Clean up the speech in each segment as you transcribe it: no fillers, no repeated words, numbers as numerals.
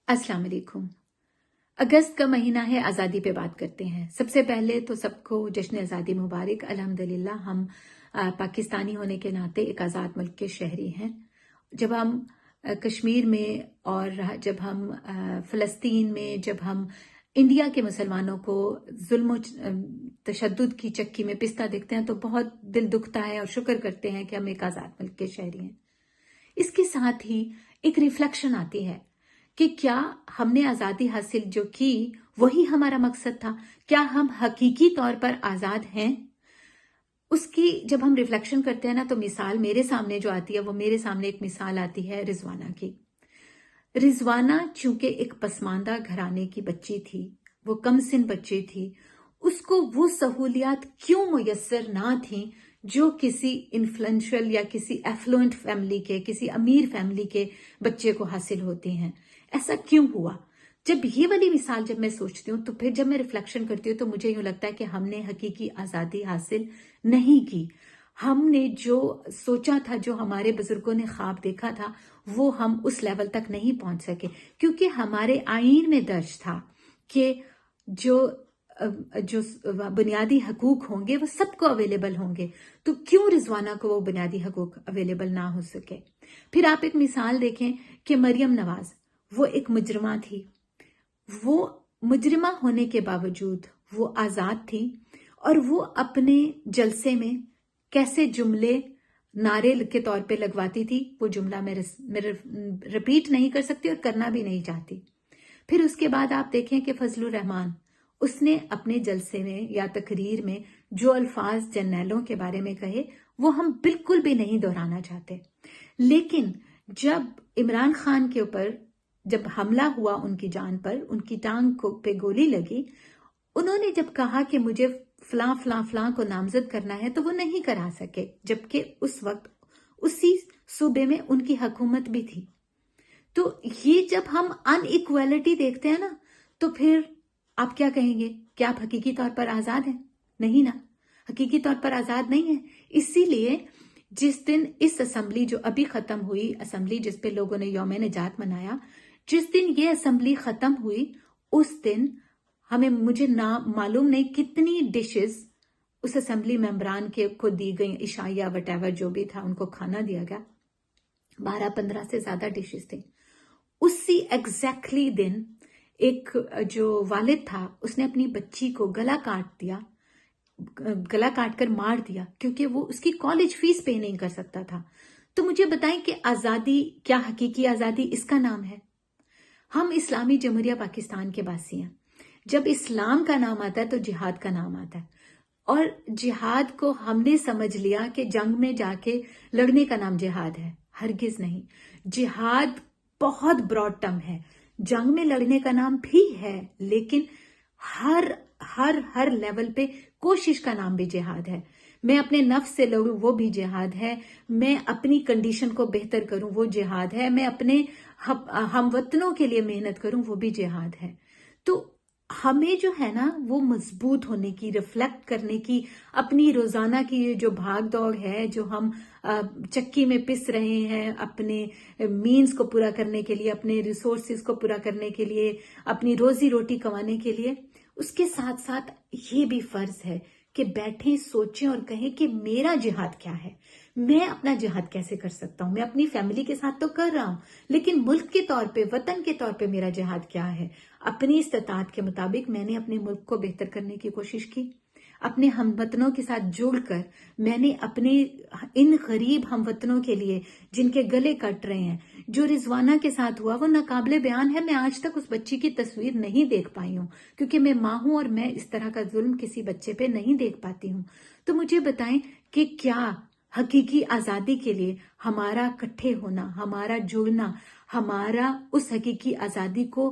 अस्सलाम वालेकुम। अगस्त का महीना है, आज़ादी पे बात करते हैं। सबसे पहले तो सबको जश्न आज़ादी मुबारक। अल्हम्दुलिल्लाह हम पाकिस्तानी होने के नाते एक आज़ाद मुल्क के शहरी हैं। जब हम कश्मीर में और जब हम फ़लस्तीन में, जब हम इंडिया के मुसलमानों को जुल्म तशद्दुद की चक्की में पिसता देखते हैं तो बहुत दिल दुखता है और शुक्र करते हैं कि हम एक आज़ाद मुल्क के शहरी हैं। इसके साथ ही एक रिफ्लेक्शन आती है कि क्या हमने आज़ादी हासिल जो की वही हमारा मकसद था? क्या हम हकीकी तौर पर आज़ाद हैं? उसकी जब हम रिफ्लेक्शन करते हैं ना, तो मिसाल मेरे सामने जो आती है, वो मेरे सामने एक मिसाल आती है रिजवाना की। रिजवाना चूंकि एक पसमानदा घराने की बच्ची थी, वो कम सिन बच्ची थी, उसको वो सहूलियात क्यों मुयस्सर ना थी जो किसी इन्फ्लुएंशियल या किसी एफ्लुएंट फैमिली के, किसी अमीर फैमिली के बच्चे को हासिल होती हैं? ऐसा क्यों हुआ? जब ये वाली मिसाल जब मैं सोचती हूँ, तो फिर जब मैं रिफ्लेक्शन करती हूँ तो मुझे यूं लगता है कि हमने हकीकी आज़ादी हासिल नहीं की। हमने जो सोचा था, जो हमारे बुजुर्गों ने ख्वाब देखा था, वो हम उस लेवल तक नहीं पहुंच सके, क्योंकि हमारे आईन में दर्ज था कि जो जो बुनियादी हकूक होंगे वो सबको अवेलेबल होंगे। तो क्यों रिजवाना को वो बुनियादी हकूक अवेलेबल ना हो सके? फिर आप एक मिसाल देखें कि मरियम नवाज, वो एक मुजरिमा थी। वो मुजरिमा होने के बावजूद वो आजाद थी और वो अपने जलसे में कैसे जुमले नारे के तौर पे लगवाती थी, वो जुमला मैं रिपीट नहीं कर सकती और करना भी नहीं चाहती। फिर उसके बाद आप देखें कि फजलुर रहमान, उसने अपने जलसे में या तकरीर में जो अल्फाज जर्नैलों के बारे में कहे, वो हम बिल्कुल भी नहीं दोहराना चाहते। लेकिन जब इमरान खान के ऊपर जब हमला हुआ, उनकी जान पर, उनकी टांग को पे गोली लगी, उन्होंने जब कहा कि मुझे फलां फलां फलां को नामजद करना है, तो वो नहीं करा सके, जबकि उस वक्त उसी सूबे में उनकी हुकूमत भी थी। तो ये जब हम अनइक्वालिटी देखते हैं ना, तो फिर आप क्या कहेंगे? क्या आप हकीकी तौर पर आजाद हैं? नहीं ना, हकीकी तौर पर आजाद नहीं है। इसीलिए जिस दिन इस असेंबली जो अभी खत्म हुई, असेंबली जिस पे लोगों ने यौम निजात मनाया, जिस दिन ये असेंबली खत्म हुई, उस दिन मुझे ना मालूम नहीं कितनी डिशेस उस असेंबली मेंबरान के को दी गई, इशाया वटेवर जो भी था, उनको खाना दिया गया। 12-15 से ज्यादा डिशेस थी। उसी एग्जैक्टली दिन एक जो वालिद था, उसने अपनी बच्ची को गला काट दिया, गला काट कर मार दिया, क्योंकि वो उसकी कॉलेज फीस पे नहीं कर सकता था। तो मुझे बताएं कि आजादी क्या हकीकी आजादी इसका नाम है? हम इस्लामी जमहूरिया पाकिस्तान के वासी हैं। जब इस्लाम का नाम आता है तो जिहाद का नाम आता है, और जिहाद को हमने समझ लिया कि जंग में जाके लड़ने का नाम जिहाद है। हरगिज नहीं। जिहाद बहुत ब्रॉड टर्म है। जंग में लड़ने का नाम भी है, लेकिन हर हर हर लेवल पे कोशिश का नाम भी जिहाद है। मैं अपने नफ्स से लड़ूं, वो भी जिहाद है। मैं अपनी कंडीशन को बेहतर करूं, वो जिहाद है। मैं अपने हम वतनों के लिए मेहनत करूं, वो भी जिहाद है। तो हमें जो है ना, वो मजबूत होने की, रिफ्लेक्ट करने की, अपनी रोजाना की ये जो भाग दौड़ है, जो हम चक्की में पिस रहे हैं अपने मीन्स को पूरा करने के लिए, अपने रिसोर्सेज को पूरा करने के लिए, अपनी रोजी रोटी कमाने के लिए, उसके साथ साथ ये भी फर्ज है कि बैठें, सोचें और कहें कि मेरा जिहाद क्या है, मैं अपना जिहाद कैसे कर सकता हूं। मैं अपनी फैमिली के साथ तो कर रहा हूं, लेकिन मुल्क के तौर पे, वतन के तौर पे मेरा जिहाद क्या है? अपनी इस्तात के मुताबिक मैंने अपने मुल्क को बेहतर करने की कोशिश की। अपने हमवतनों के साथ जुड़कर मैंने अपने इन गरीब हमवतनों के लिए, जिनके गले कट रहे हैं, जो रिजवाना के साथ हुआ वो नाकाबिले बयान है। मैं आज तक उस बच्ची की तस्वीर नहीं देख पाई हूँ, क्योंकि मैं माँ हूं और मैं इस तरह का जुल्म किसी बच्चे पे नहीं देख पाती हूँ। तो मुझे बताएं कि क्या हकीकी आजादी के लिए हमारा इकट्ठे होना, हमारा जुड़ना, हमारा उस हकीकी आजादी को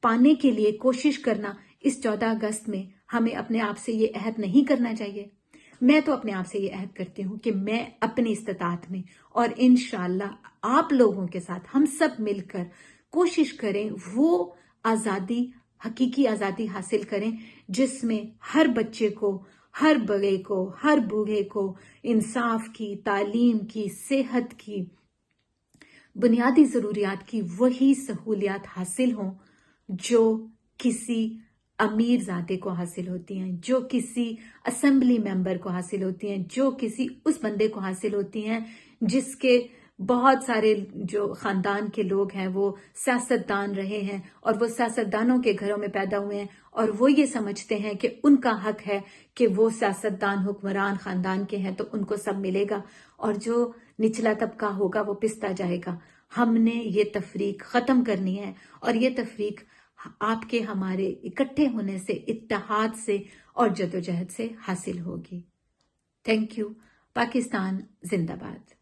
पाने के लिए कोशिश करना, इस 14 अगस्त में हमें अपने आप से ये अहद नहीं करना चाहिए? मैं तो अपने आप से ये अहद करती हूँ कि मैं अपनी इस्तात में, और इंशाअल्लाह आप लोगों के साथ हम सब मिलकर कोशिश करें वो आजादी, हकीकी आजादी हासिल करें, जिसमें हर बच्चे को, हर बड़े को, हर बूढ़े को इंसाफ की, तालीम की, सेहत की, बुनियादी ज़रूरियात की वही सहूलियात हासिल हों जो किसी अमीर ज़ादे को हासिल होती हैं, जो किसी असेंबली मेंबर को हासिल होती हैं, जो किसी उस बंदे को हासिल होती हैं जिसके बहुत सारे जो ख़ानदान के लोग हैं वो सियासतदान रहे हैं और वो सियासतदानों के घरों में पैदा हुए हैं और वो ये समझते हैं कि उनका हक है कि वो सियासतदान हुक्मरान ख़ानदान के हैं तो उनको सब मिलेगा और जो निचला तबका होगा वो पिसता जाएगा। हमने ये तफरीक ख़त्म करनी है और ये तफरीक आपके हमारे इकट्ठे होने से, इत्तेहाद से और जदोजहद से हासिल होगी। Thank you. पाकिस्तान जिंदाबाद।